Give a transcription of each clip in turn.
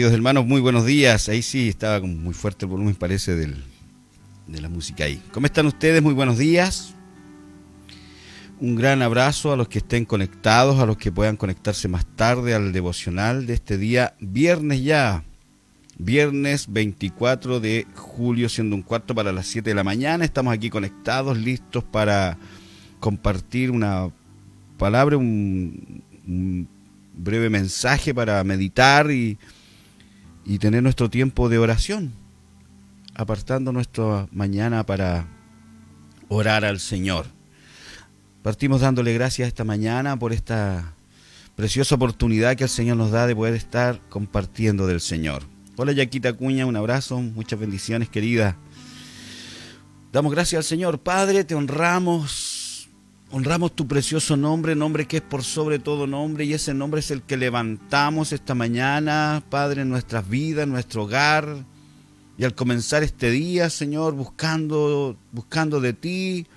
Queridos hermanos, muy buenos días. Ahí sí, estaba muy fuerte el volumen, parece, de la música ahí. ¿Cómo están ustedes? Muy buenos días. Un gran abrazo a los que estén conectados, a los que puedan conectarse más tarde al devocional de este día, viernes ya. Viernes 24 de julio, siendo un cuarto para las 7 de la mañana. Estamos aquí conectados, listos para compartir una palabra, un breve mensaje para meditar y tener nuestro tiempo de oración, apartando nuestra mañana para orar al Señor. Partimos dándole gracias esta mañana por esta preciosa oportunidad que el Señor nos da de poder estar compartiendo del Señor. Hola Yaquita Acuña, un abrazo, muchas bendiciones querida. Damos gracias al Señor. Padre, te honramos tu precioso nombre, nombre que es por sobre todo nombre, y ese nombre es el que levantamos esta mañana, Padre, en nuestras vidas, en nuestro hogar, y al comenzar este día, Señor, buscando de ti,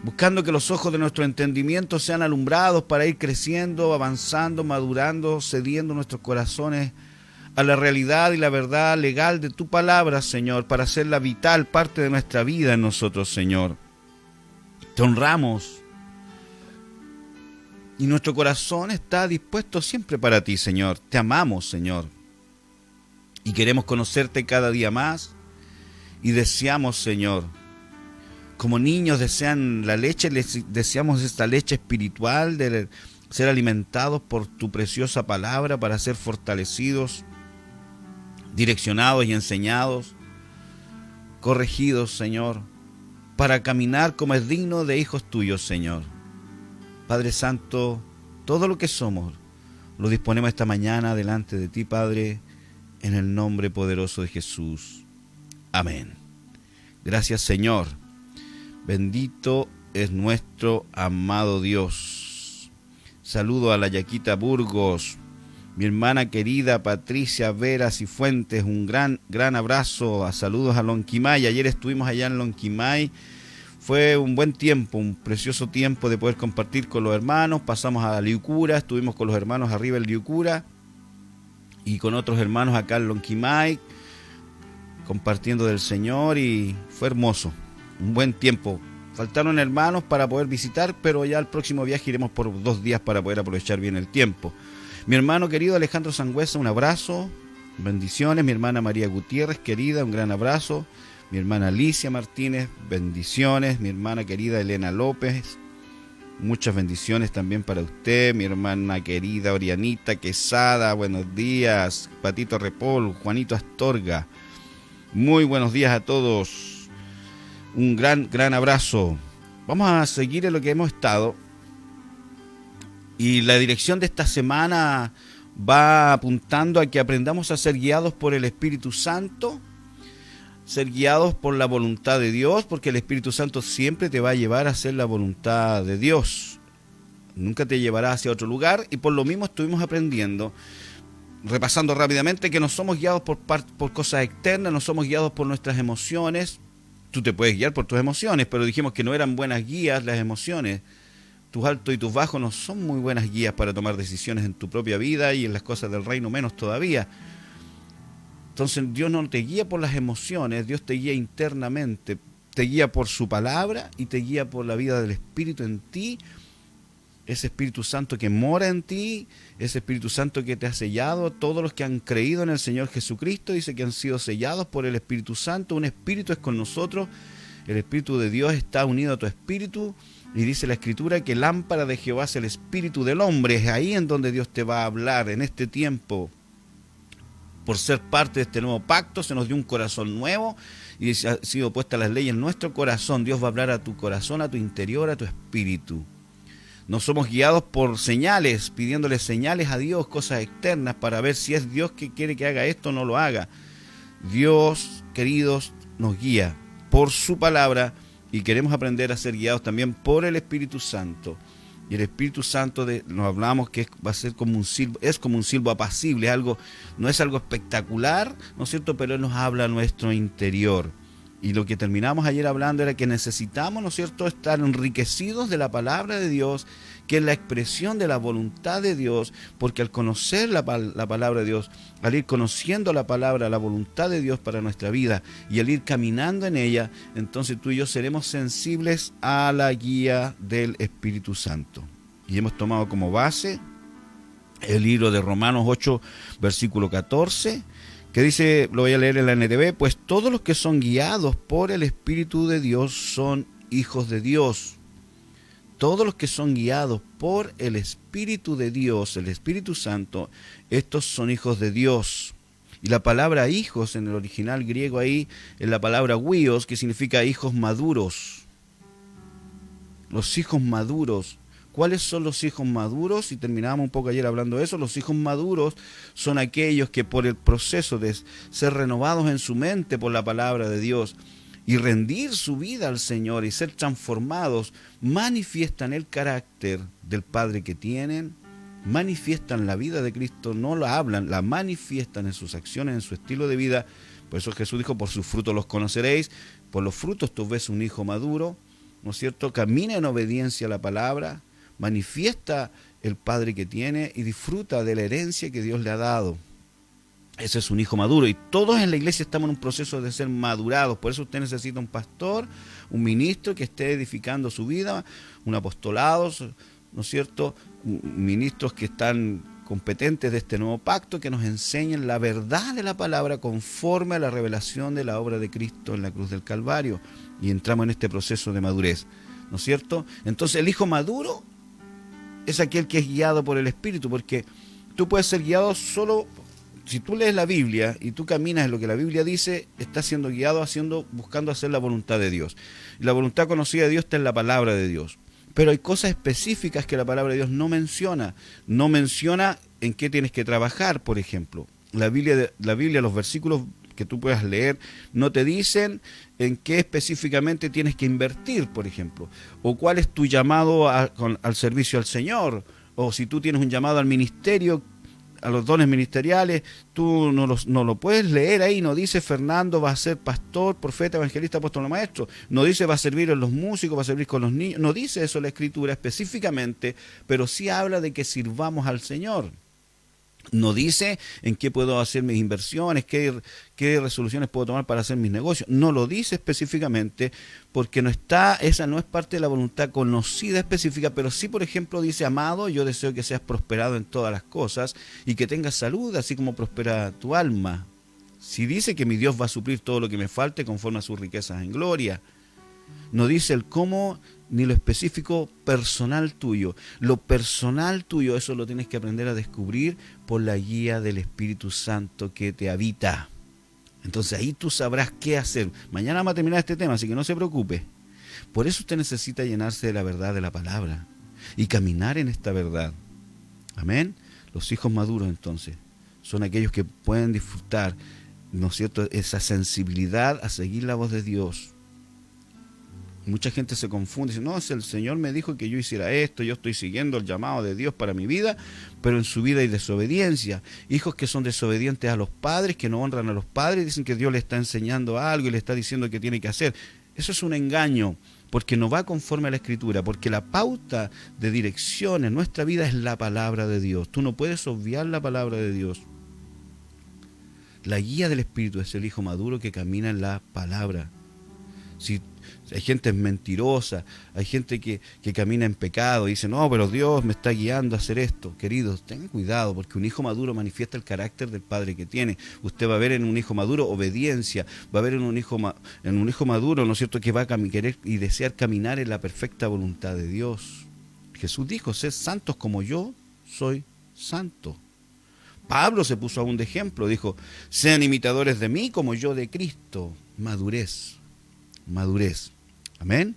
buscando que los ojos de nuestro entendimiento sean alumbrados para ir creciendo, avanzando, madurando, cediendo nuestros corazones a la realidad y la verdad legal de tu palabra, Señor, para hacerla vital parte de nuestra vida en nosotros, Señor. Te honramos. Y nuestro corazón está dispuesto siempre para ti, Señor. Te amamos, Señor. Y queremos conocerte cada día más. Y deseamos, Señor, como niños desean la leche, deseamos esta leche espiritual de ser alimentados por tu preciosa palabra para ser fortalecidos, direccionados y enseñados, corregidos, Señor, para caminar como es digno de hijos tuyos, Señor. Padre Santo, todo lo que somos lo disponemos esta mañana delante de ti, Padre, en el nombre poderoso de Jesús. Amén. Gracias, Señor. Bendito es nuestro amado Dios. Saludo a la Yaquita Burgos, mi hermana querida Patricia Vera Cifuentes, un gran abrazo. Saludos a Lonquimay. Ayer estuvimos allá en Lonquimay. Fue un buen tiempo, un precioso tiempo de poder compartir con los hermanos. Pasamos a Liucura, estuvimos con los hermanos arriba en Liucura y con otros hermanos acá en Lonquimay, compartiendo del Señor, y fue hermoso, un buen tiempo. Faltaron hermanos para poder visitar, pero ya el próximo viaje iremos por 2 días para poder aprovechar bien el tiempo. Mi hermano querido Alejandro Sangüesa, un abrazo, bendiciones. Mi hermana María Gutiérrez, querida, un gran abrazo. Mi hermana Alicia Martínez, bendiciones. Mi hermana querida Elena López, muchas bendiciones también para usted. Mi hermana querida Orianita Quesada, buenos días. Patito Repol, Juanito Astorga, muy buenos días a todos. Un gran abrazo. Vamos a seguir en lo que hemos estado. Y la dirección de esta semana va apuntando a que aprendamos a ser guiados por el Espíritu Santo, ser guiados por la voluntad de Dios, porque el Espíritu Santo siempre te va a llevar a hacer la voluntad de Dios. Nunca te llevará hacia otro lugar, y por lo mismo estuvimos aprendiendo, repasando rápidamente, que no somos guiados por cosas externas, no somos guiados por nuestras emociones. Tú te puedes guiar por tus emociones, pero dijimos que no eran buenas guías las emociones. Tus altos y tus bajos no son muy buenas guías para tomar decisiones en tu propia vida, y en las cosas del reino menos todavía. Entonces Dios no te guía por las emociones, Dios te guía internamente, te guía por su palabra y te guía por la vida del Espíritu en ti, ese Espíritu Santo que mora en ti, ese Espíritu Santo que te ha sellado. Todos los que han creído en el Señor Jesucristo dice que han sido sellados por el Espíritu Santo. Un Espíritu es con nosotros, el Espíritu de Dios está unido a tu espíritu. Y dice la Escritura que lámpara de Jehová es el espíritu del hombre. Es ahí en donde Dios te va a hablar en este tiempo. Por ser parte de este nuevo pacto, se nos dio un corazón nuevo y ha sido puesta las leyes en nuestro corazón. Dios va a hablar a tu corazón, a tu interior, a tu espíritu. No somos guiados por señales, pidiéndole señales a Dios, cosas externas, para ver si es Dios que quiere que haga esto o no lo haga. Dios, queridos, nos guía por su palabra, y queremos aprender a ser guiados también por el Espíritu Santo. Y el Espíritu Santo, nos hablamos que va a ser como un silbo, es como un silbo apacible, no es algo espectacular, ¿no es cierto? Pero Él nos habla a nuestro interior. Y lo que terminamos ayer hablando era que necesitamos, ¿no es cierto?, estar enriquecidos de la palabra de Dios, que es la expresión de la voluntad de Dios, porque al conocer la palabra de Dios, al ir conociendo la palabra, la voluntad de Dios para nuestra vida, y al ir caminando en ella, entonces tú y yo seremos sensibles a la guía del Espíritu Santo. Y hemos tomado como base el libro de Romanos 8, versículo 14, que dice, lo voy a leer en la NTV, pues todos los que son guiados por el Espíritu de Dios son hijos de Dios. Todos los que son guiados por el Espíritu de Dios, el Espíritu Santo, estos son hijos de Dios. Y la palabra hijos en el original griego ahí es la palabra huios, que significa hijos maduros. Los hijos maduros. ¿Cuáles son los hijos maduros? Y terminábamos un poco ayer hablando de eso. Los hijos maduros son aquellos que por el proceso de ser renovados en su mente por la palabra de Dios y rendir su vida al Señor y ser transformados, manifiestan el carácter del Padre que tienen, manifiestan la vida de Cristo, no la hablan, la manifiestan en sus acciones, en su estilo de vida. Por eso Jesús dijo, por sus frutos los conoceréis. Por los frutos tú ves un hijo maduro, ¿no es cierto? Camina en obediencia a la palabra, manifiesta el Padre que tiene y disfruta de la herencia que Dios le ha dado. Ese es un hijo maduro, y todos en la iglesia estamos en un proceso de ser madurados. Por eso usted necesita un pastor, un ministro que esté edificando su vida, un apostolado, ¿no es cierto?, ministros que están competentes de este nuevo pacto, que nos enseñen la verdad de la palabra conforme a la revelación de la obra de Cristo en la cruz del Calvario, y entramos en este proceso de madurez, ¿no es cierto? Entonces el hijo maduro es aquel que es guiado por el Espíritu, porque tú puedes ser guiado solo, si tú lees la Biblia y tú caminas en lo que la Biblia dice, estás siendo guiado buscando hacer la voluntad de Dios. Y la voluntad conocida de Dios está en la palabra de Dios. Pero hay cosas específicas que la palabra de Dios no menciona. No menciona en qué tienes que trabajar, por ejemplo. La Biblia, los versículos que tú puedas leer, no te dicen en qué específicamente tienes que invertir, por ejemplo, o cuál es tu llamado al servicio al Señor, o si tú tienes un llamado al ministerio, a los dones ministeriales, tú no lo puedes leer ahí. No dice Fernando va a ser pastor, profeta, evangelista, apóstol o maestro. No dice va a servir en los músicos, va a servir con los niños. No dice eso la Escritura específicamente, pero sí habla de que sirvamos al Señor. No dice en qué puedo hacer mis inversiones, qué resoluciones puedo tomar para hacer mis negocios. No lo dice específicamente porque esa no es parte de la voluntad conocida específica, pero sí, por ejemplo, dice, amado, yo deseo que seas prosperado en todas las cosas y que tengas salud, así como prospera tu alma. Si dice que mi Dios va a suplir todo lo que me falte conforme a sus riquezas en gloria. No dice el cómo ni lo específico personal tuyo. Lo personal tuyo, eso lo tienes que aprender a descubrir por la guía del Espíritu Santo que te habita. Entonces ahí tú sabrás qué hacer. Mañana vamos a terminar este tema, así que no se preocupe. Por eso usted necesita llenarse de la verdad de la palabra y caminar en esta verdad. Amén. Los hijos maduros, entonces, son aquellos que pueden disfrutar, ¿no es cierto?, esa sensibilidad a seguir la voz de Dios. Mucha gente se confunde y dice, no, si el Señor me dijo que yo hiciera esto, yo estoy siguiendo el llamado de Dios para mi vida, pero en su vida hay desobediencia. Hijos que son desobedientes a los padres, que no honran a los padres, dicen que Dios le está enseñando algo y le está diciendo qué tiene que hacer. Eso es un engaño, porque no va conforme a la Escritura, porque la pauta de dirección en nuestra vida es la palabra de Dios. Tú no puedes obviar la palabra de Dios. La guía del Espíritu es el hijo maduro que camina en la palabra. Si hay gente mentirosa, hay gente que camina en pecado y dice, no, pero Dios me está guiando a hacer esto. Queridos, tengan cuidado, porque un hijo maduro manifiesta el carácter del padre que tiene. Usted va a ver en un hijo maduro obediencia, va a ver en un hijo maduro, ¿no es cierto?, que va a querer y desear caminar en la perfecta voluntad de Dios. Jesús dijo, sed santos como yo soy santo. Pablo se puso aún de ejemplo, dijo, sean imitadores de mí como yo de Cristo. Madurez. Amén.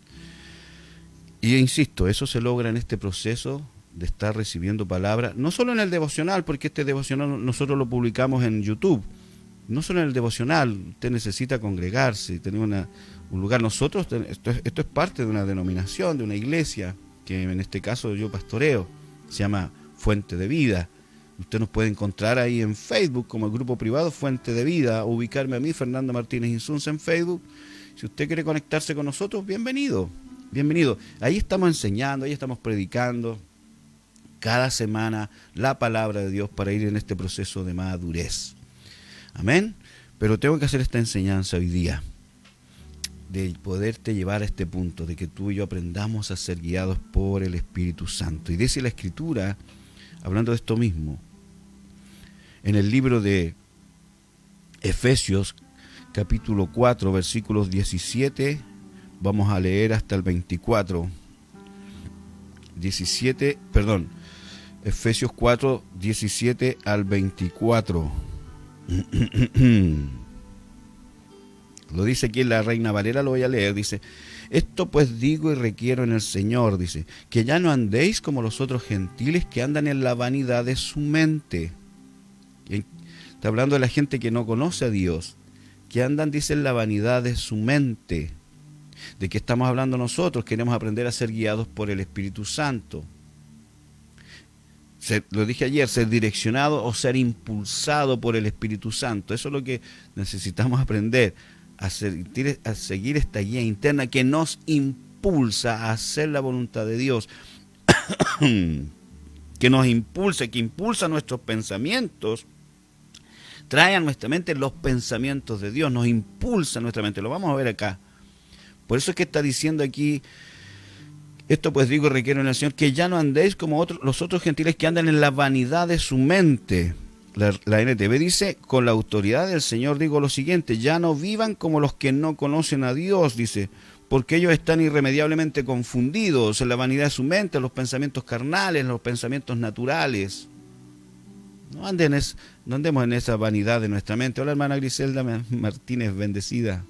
Y insisto, eso se logra en este proceso de estar recibiendo palabra, no solo en el devocional, porque este devocional nosotros lo publicamos en YouTube, no solo en el devocional, usted necesita congregarse, tener un lugar. Nosotros, esto es parte de una denominación, de una iglesia, que en este caso yo pastoreo, se llama Fuente de Vida. Usted nos puede encontrar ahí en Facebook como el grupo privado Fuente de Vida, o ubicarme a mí, Fernando Martínez Insunza, en Facebook, Si usted quiere conectarse con nosotros, bienvenido, bienvenido. Ahí estamos enseñando, ahí estamos predicando cada semana la palabra de Dios para ir en este proceso de madurez. Amén. Pero tengo que hacer esta enseñanza hoy día, de poderte llevar a este punto, de que tú y yo aprendamos a ser guiados por el Espíritu Santo. Y dice la Escritura, hablando de esto mismo, en el libro de Efesios, capítulo 4, versículos 17, vamos a leer hasta el 24. Efesios 4, 17 al 24. Lo dice aquí en la Reina Valera, lo voy a leer. Dice: esto pues digo y requiero en el Señor, dice, que ya no andéis como los otros gentiles que andan en la vanidad de su mente. Está hablando de la gente que no conoce a Dios, que andan, dice, en la vanidad de su mente. ¿De qué estamos hablando nosotros? Queremos aprender a ser guiados por el Espíritu Santo. Lo dije ayer, ser direccionado o ser impulsado por el Espíritu Santo. Eso es lo que necesitamos aprender, a seguir esta guía interna que nos impulsa a hacer la voluntad de Dios, que nos impulsa, que impulsa nuestros pensamientos, trae a nuestra mente los pensamientos de Dios, nos impulsa nuestra mente. Lo vamos a ver acá. Por eso es que está diciendo aquí: esto pues digo y requiero en el Señor, que ya no andéis como los otros gentiles que andan en la vanidad de su mente. La NTV dice: con la autoridad del Señor digo lo siguiente, ya no vivan como los que no conocen a Dios, dice, porque ellos están irremediablemente confundidos en la vanidad de su mente, en los pensamientos carnales, en los pensamientos naturales. No andemos en esa vanidad de nuestra mente. Hola, hermana Griselda Martínez, bendecida.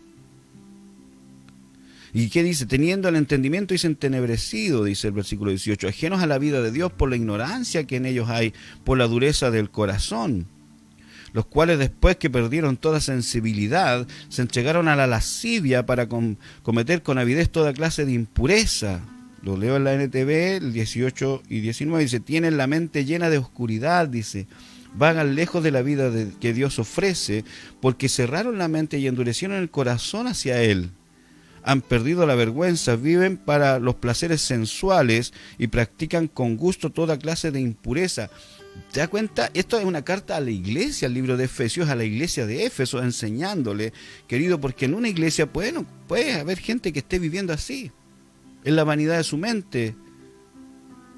¿Y qué dice? Teniendo el entendimiento, dice, entenebrecido, dice el versículo 18, ajenos a la vida de Dios por la ignorancia que en ellos hay, por la dureza del corazón, los cuales después que perdieron toda sensibilidad, se entregaron a la lascivia para cometer con avidez toda clase de impureza. Lo leo en la NTV, el 18 y 19, dice, tienen la mente llena de oscuridad, dice, vagan lejos de la vida que Dios ofrece, porque cerraron la mente y endurecieron el corazón hacia Él. Han perdido la vergüenza, viven para los placeres sensuales y practican con gusto toda clase de impureza. ¿Te das cuenta? Esto es una carta a la iglesia, al libro de Efesios, a la iglesia de Éfeso, enseñándole, querido, porque en una iglesia puede haber gente que esté viviendo así, en la vanidad de su mente,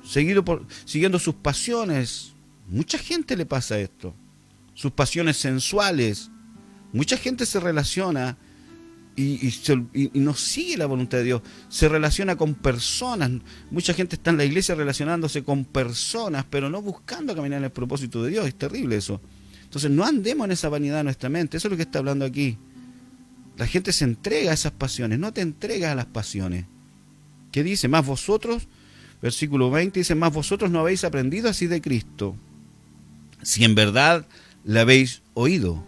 siguiendo sus pasiones. Mucha gente le pasa esto, sus pasiones sensuales. Mucha gente se relaciona y no sigue la voluntad de Dios, se relaciona con personas. Mucha gente está en la iglesia relacionándose con personas, pero no buscando caminar en el propósito de Dios. Es terrible eso. Entonces no andemos en esa vanidad de nuestra mente. Eso es lo que está hablando aquí. La gente se entrega a esas pasiones, no te entregas a las pasiones. ¿Qué dice? Más vosotros, versículo 20 dice, más vosotros no habéis aprendido así de Cristo, si en verdad le habéis oído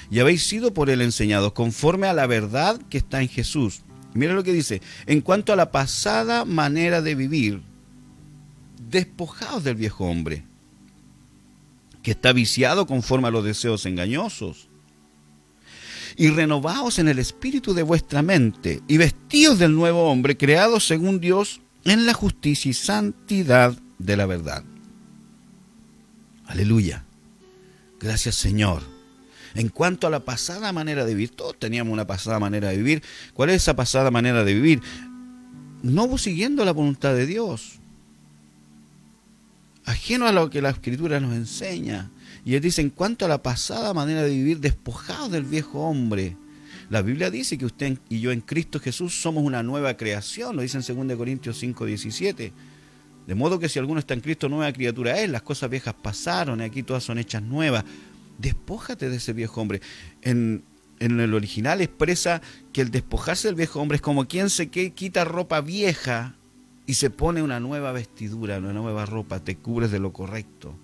y habéis sido por él enseñados, conforme a la verdad que está en Jesús. Mira lo que dice: en cuanto a la pasada manera de vivir, despojaos del viejo hombre, que está viciado conforme a los deseos engañosos, y renovaos en el espíritu de vuestra mente, y vestíos del nuevo hombre, creado según Dios, en la justicia y santidad de la verdad. Aleluya. Gracias, Señor. En cuanto a la pasada manera de vivir, todos teníamos una pasada manera de vivir. ¿Cuál es esa pasada manera de vivir? No siguiendo la voluntad de Dios, ajeno a lo que la Escritura nos enseña. Y Él dice, en cuanto a la pasada manera de vivir, despojados del viejo hombre. La Biblia dice que usted y yo en Cristo Jesús somos una nueva creación, lo dice en 2 Corintios 5:17. De modo que si alguno está en Cristo, nueva criatura es, las cosas viejas pasaron y aquí todas son hechas nuevas. Despójate de ese viejo hombre. En el original expresa que el despojarse del viejo hombre es como quien se quita ropa vieja y se pone una nueva vestidura, una nueva ropa, te cubres de lo correcto.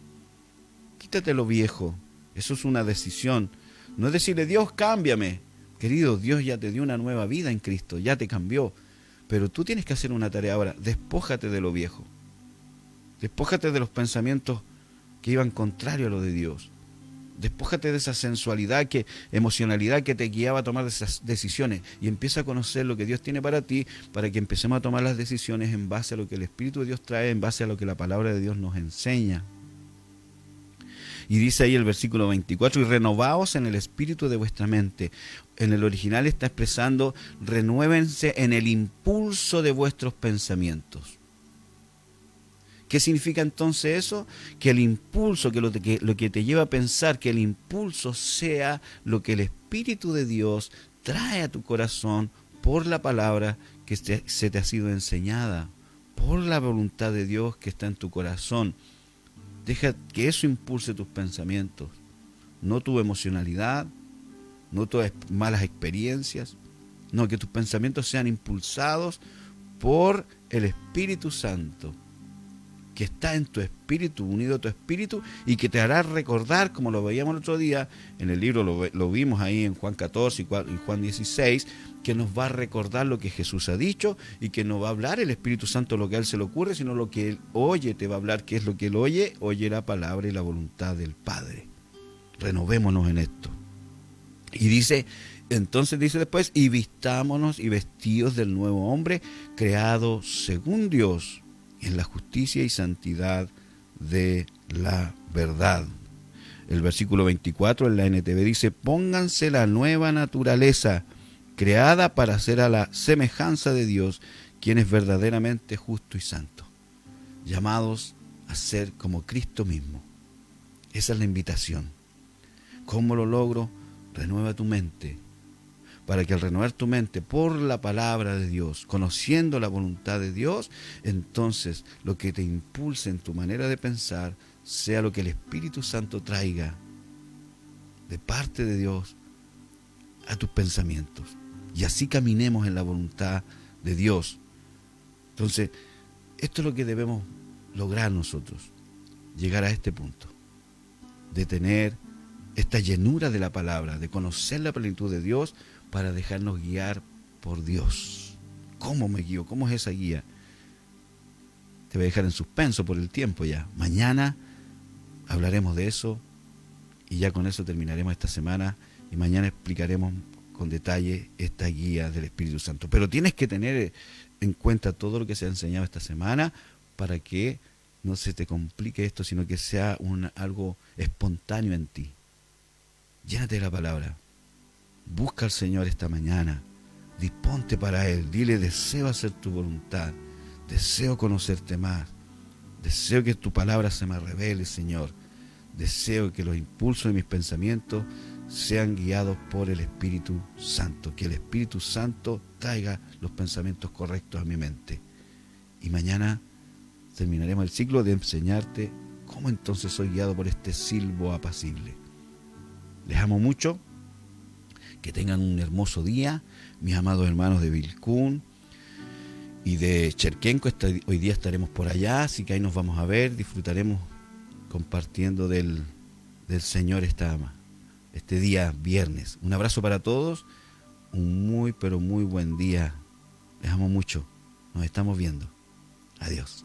Quítate lo viejo. Eso es una decisión. No es decirle, Dios, cámbiame. Querido, Dios ya te dio una nueva vida en Cristo, ya te cambió. Pero tú tienes que hacer una tarea ahora. Despójate de lo viejo. Despójate de los pensamientos que iban contrario a lo de Dios. Despójate de esa sensualidad, emocionalidad que te guiaba a tomar esas decisiones y empieza a conocer lo que Dios tiene para ti, para que empecemos a tomar las decisiones en base a lo que el Espíritu de Dios trae, en base a lo que la palabra de Dios nos enseña. Y dice ahí el versículo 24, y renovaos en el espíritu de vuestra mente. En el original está expresando, renuévense en el impulso de vuestros pensamientos. ¿Qué significa entonces eso? Que el impulso, que lo que te lleva a pensar, que el impulso sea lo que el Espíritu de Dios trae a tu corazón por la palabra que se te ha sido enseñada, por la voluntad de Dios que está en tu corazón. Deja que eso impulse tus pensamientos, no tu emocionalidad, no tus malas experiencias, no, que tus pensamientos sean impulsados por el Espíritu Santo, que está en tu espíritu, unido a tu espíritu, y que te hará recordar, como lo veíamos el otro día, en el libro lo vimos ahí en Juan 14 y Juan 16, que nos va a recordar lo que Jesús ha dicho, y que no va a hablar el Espíritu Santo lo que a él se le ocurre, sino lo que él oye te va a hablar. ¿Qué es lo que él oye? Oye la palabra y la voluntad del Padre. Renovémonos en esto. Y dice, entonces dice después, y vistámonos y vestidos del nuevo hombre, creado según Dios, en la justicia y santidad de la verdad. El versículo 24 en la NTV dice, pónganse la nueva naturaleza, creada para ser a la semejanza de Dios, quien es verdaderamente justo y santo. Llamados a ser como Cristo mismo. Esa es la invitación. ¿Cómo lo logro? Renueva tu mente, para que al renovar tu mente por la palabra de Dios, conociendo la voluntad de Dios, entonces lo que te impulse en tu manera de pensar sea lo que el Espíritu Santo traiga de parte de Dios a tus pensamientos. Y así caminemos en la voluntad de Dios. Entonces, esto es lo que debemos lograr nosotros, llegar a este punto, de tener esta llenura de la palabra, de conocer la plenitud de Dios, para dejarnos guiar por Dios. ¿Cómo me guío? ¿Cómo es esa guía? Te voy a dejar en suspenso por el tiempo ya. Mañana hablaremos de eso y ya con eso terminaremos esta semana y mañana explicaremos con detalle esta guía del Espíritu Santo. Pero tienes que tener en cuenta todo lo que se ha enseñado esta semana para que no se te complique esto, sino que sea algo espontáneo en ti. Llénate de la palabra. Busca al Señor esta mañana, disponte para Él, dile, deseo hacer tu voluntad, deseo conocerte más, deseo que tu palabra se me revele, Señor, deseo que los impulsos de mis pensamientos sean guiados por el Espíritu Santo, que el Espíritu Santo traiga los pensamientos correctos a mi mente. Y mañana terminaremos el ciclo de enseñarte cómo entonces soy guiado por este silbo apacible. Les amo mucho. Que tengan un hermoso día, mis amados hermanos de Vilcún y de Cherquenco. Hoy día estaremos por allá, así que ahí nos vamos a ver, disfrutaremos compartiendo del Señor este día viernes. Un abrazo para todos, un muy pero muy buen día. Les amo mucho, nos estamos viendo. Adiós.